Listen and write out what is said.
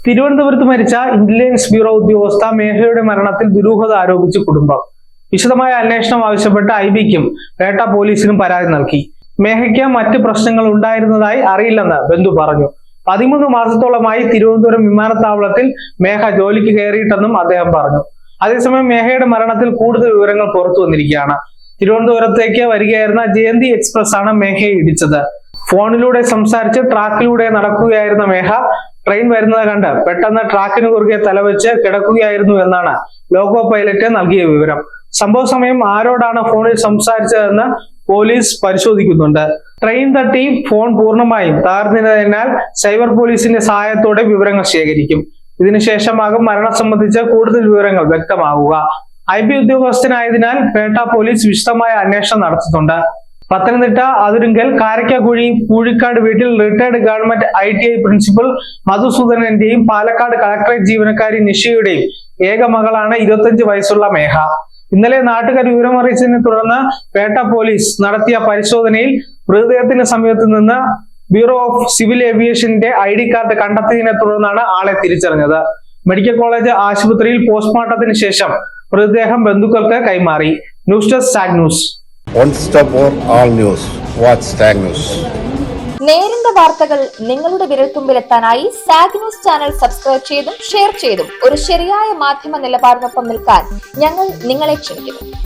തിരുവനന്തപുരത്ത് മരിച്ച intelligence bureau ഉദ്യോഗസ്ഥ മേഘയുടെ മരണത്തിൽ ദുരൂഹത ആരോപിച്ച് കുടുംബം. വിശദമായ അന്വേഷണം ആവശ്യപ്പെട്ട് ഐബിക്കും പേട്ട പോലീസിനും പരാതി നൽകി. മേഘയ്ക്ക് മറ്റ് പ്രശ്നങ്ങൾ ഉണ്ടായിരുന്നതായി അറിയില്ലെന്ന് ബന്ധു പറഞ്ഞു. 13 മാസത്തോളമായി തിരുവനന്തപുരം വിമാനത്താവളത്തിൽ മേഘ ജോലിക്ക് കയറിയിട്ടെന്നും അദ്ദേഹം പറഞ്ഞു. അതേസമയം മേഘയുടെ മരണത്തിൽ കൂടുതൽ വിവരങ്ങൾ പുറത്തു വന്നിരിക്കുകയാണ്. തിരുവനന്തപുരത്തേക്ക് വരികയായിരുന്ന ജയന്തി എക്സ്പ്രസ് ആണ് മേഘയെ ഇടിച്ചത്. ഫോണിലൂടെ സംസാരിച്ച് ട്രാക്കിലൂടെ നടക്കുകയായിരുന്ന മേഘ ട്രെയിൻ വരുന്നത് കണ്ട് പെട്ടെന്ന് ട്രാക്കിന് കുറുകെ തലവെച്ച് കിടക്കുകയായിരുന്നു എന്നാണ് ലോക്കോ പൈലറ്റ് നൽകിയ വിവരം. സംഭവ സമയം ആരോടാണ് ഫോണിൽ സംസാരിച്ചതെന്ന് പോലീസ് പരിശോധിക്കുന്നുണ്ട്. ട്രെയിൻ തട്ടി ഫോൺ പൂർണ്ണമായും തകർന്നതിനാൽ സൈബർ പോലീസിന്റെ സഹായത്തോടെ വിവരങ്ങൾ ശേഖരിക്കും. ഇതിനുശേഷമാകും മരണം സംബന്ധിച്ച് കൂടുതൽ വിവരങ്ങൾ വ്യക്തമാകുക. ഐബി ഉദ്യോഗസ്ഥനായതിനാൽ പേട്ട പോലീസ് വിശദമായ അന്വേഷണം നടത്തുന്നുണ്ട്. പത്തനംതിട്ട അതിരുങ്കൽ കാരക്കാക്കുഴി പൂഴിക്കാട് വീട്ടിൽ റിട്ടയർഡ് ഗവൺമെന്റ് ITI പ്രിൻസിപ്പൽ മധുസൂദനന്റെയും പാലക്കാട് കളക്ടറേറ്റ് ജീവനക്കാരി നിഷയുടെയും ഏക മകളാണ് 25 വയസ്സുള്ള മേഘ. ഇന്നലെ നാട്ടുകാർ വിവരമറിയിച്ചതിനെ തുടർന്ന് പേട്ട പോലീസ് നടത്തിയ പരിശോധനയിൽ മൃതദേഹത്തിന് സമീപത്ത് നിന്ന് ബ്യൂറോ ഓഫ് സിവിൽ ഏവിയേഷന്റെ ID കാർഡ് കണ്ടെത്തിയതിനെ തുടർന്നാണ് ആളെ തിരിച്ചറിഞ്ഞത്. മെഡിക്കൽ കോളേജ് ആശുപത്രിയിൽ പോസ്റ്റ്മോർട്ടത്തിന് ശേഷം മൃതദേഹം ബന്ധുക്കൾക്ക് കൈമാറി. News desk zag news. One stop for all news. Watch Stag News. നേരിന്റെ വാർത്തകൾ നിങ്ങളുടെ വിരൽത്തുമ്പിലെത്താനായി സാഗ് ന്യൂസ് ചാനൽ സബ്സ്ക്രൈബ് ചെയ്തും ഷെയർ ചെയ്തും ഒരു ശരിയായ മാധ്യമ നിലപാടിനൊപ്പം നിൽക്കാൻ ഞങ്ങൾ നിങ്ങളെ ക്ഷണിക്കുന്നു.